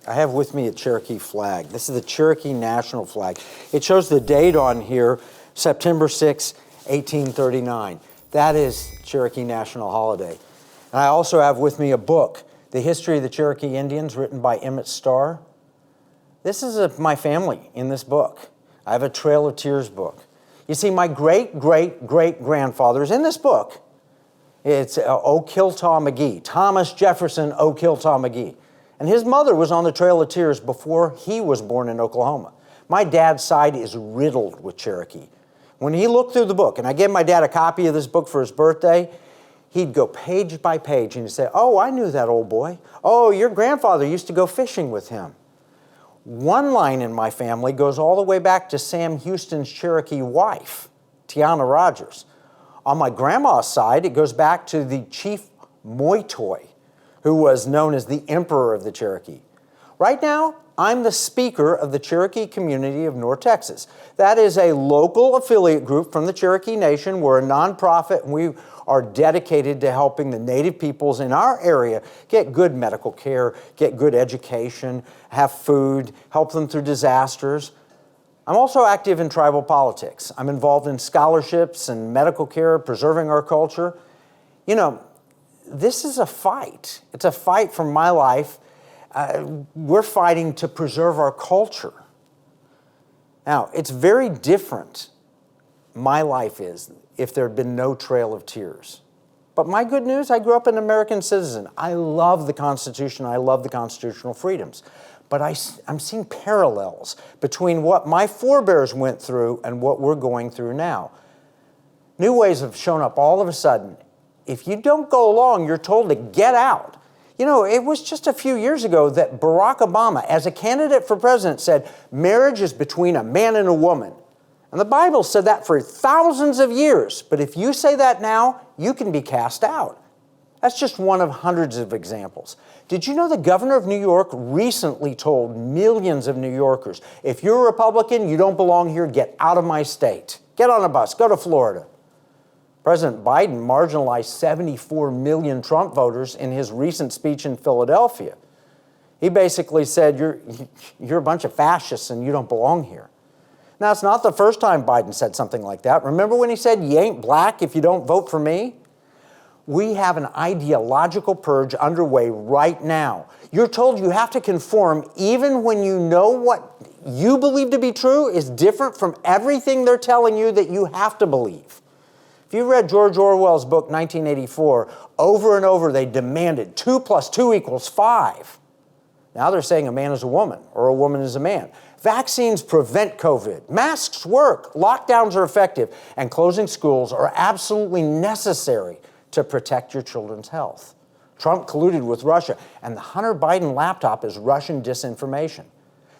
I have with me a Cherokee flag. This is the Cherokee national flag. It shows the date on here, September 6, 1839. That is Cherokee national holiday. And I also have with me a book, The History of the Cherokee Indians, written by Emmett Starr. This is my family in this book. I have a Trail of Tears book. You see, my great-great-great-grandfather is in this book. It's O'Kiltaw McGee, Thomas Jefferson O'Kiltaw McGee. And his mother was on the Trail of Tears before he was born in Oklahoma. My dad's side is riddled with Cherokee. When he looked through the book, and I gave my dad a copy of this book for his birthday, he'd go page by page and he'd say, "Oh, I knew that old boy. Oh, your grandfather used to go fishing with him." One line in my family goes all the way back to Sam Houston's Cherokee wife, Tiana Rogers. On my grandma's side, it goes back to the Chief Moytoy, who was known as the Emperor of the Cherokee. Right now, I'm the speaker of the Cherokee community of North Texas. That is a local affiliate group from the Cherokee Nation. We're a nonprofit, and we are dedicated to helping the Native peoples in our area get good medical care, get good education, have food, help them through disasters. I'm also active in tribal politics. I'm involved in scholarships and medical care, preserving our culture. You know, this is a fight. It's a fight for my life. We're fighting to preserve our culture. Now, it's very different, my life is, if there had been no Trail of Tears. But my good news, I grew up an American citizen. I love the Constitution. I love the constitutional freedoms. But I'm seeing parallels between what my forebears went through and what we're going through now. New ways have shown up all of a sudden. If you don't go along, you're told to get out. You know, it was just a few years ago that Barack Obama, as a candidate for president, said, marriage is between a man and a woman. And the Bible said that for thousands of years. But if you say that now, you can be cast out. That's just one of hundreds of examples. Did you know the governor of New York recently told millions of New Yorkers, if you're a Republican, you don't belong here, get out of my state. Get on a bus, go to Florida. President Biden marginalized 74 million Trump voters in his recent speech in Philadelphia. He basically said, you're a bunch of fascists and you don't belong here. Now, it's not the first time Biden said something like that. Remember when he said, you ain't black if you don't vote for me? We have an ideological purge underway right now. You're told you have to conform even when you know what you believe to be true is different from everything they're telling you that you have to believe. If you read George Orwell's book, 1984, over and over they demanded 2 + 2 = 5. Now they're saying a man is a woman or a woman is a man. Vaccines prevent COVID. Masks work. Lockdowns are effective. And closing schools are absolutely necessary to protect your children's health. Trump colluded with Russia, and the Hunter Biden laptop is Russian disinformation.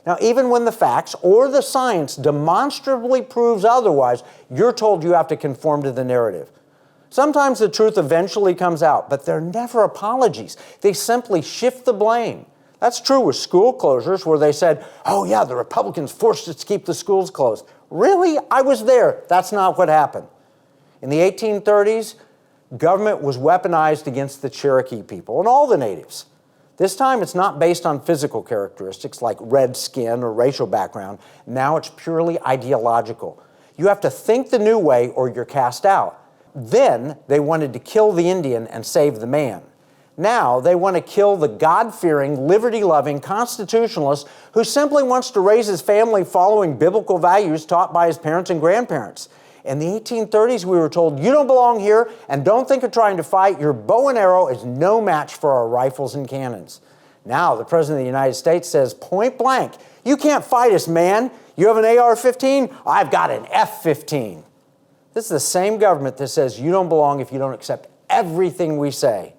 Now, even when the facts or the science demonstrably proves otherwise, you're told you have to conform to the narrative. Sometimes the truth eventually comes out, but they're never apologies. They simply shift the blame. That's true with school closures, where they said, oh yeah, the Republicans forced us to keep the schools closed. Really? I was there. That's not what happened. In the 1830s, government was weaponized against the Cherokee people and all the natives. This time, it's not based on physical characteristics like red skin or racial background. Now it's purely ideological. You have to think the new way or you're cast out. Then they wanted to kill the Indian and save the man. Now they want to kill the God-fearing, liberty-loving constitutionalist who simply wants to raise his family following biblical values taught by his parents and grandparents. In the 1830s, we were told, you don't belong here and don't think of trying to fight. Your bow and arrow is no match for our rifles and cannons. Now, the President of the United States says point blank, you can't fight us, man. You have an AR-15? I've got an F-15. This is the same government that says you don't belong if you don't accept everything we say.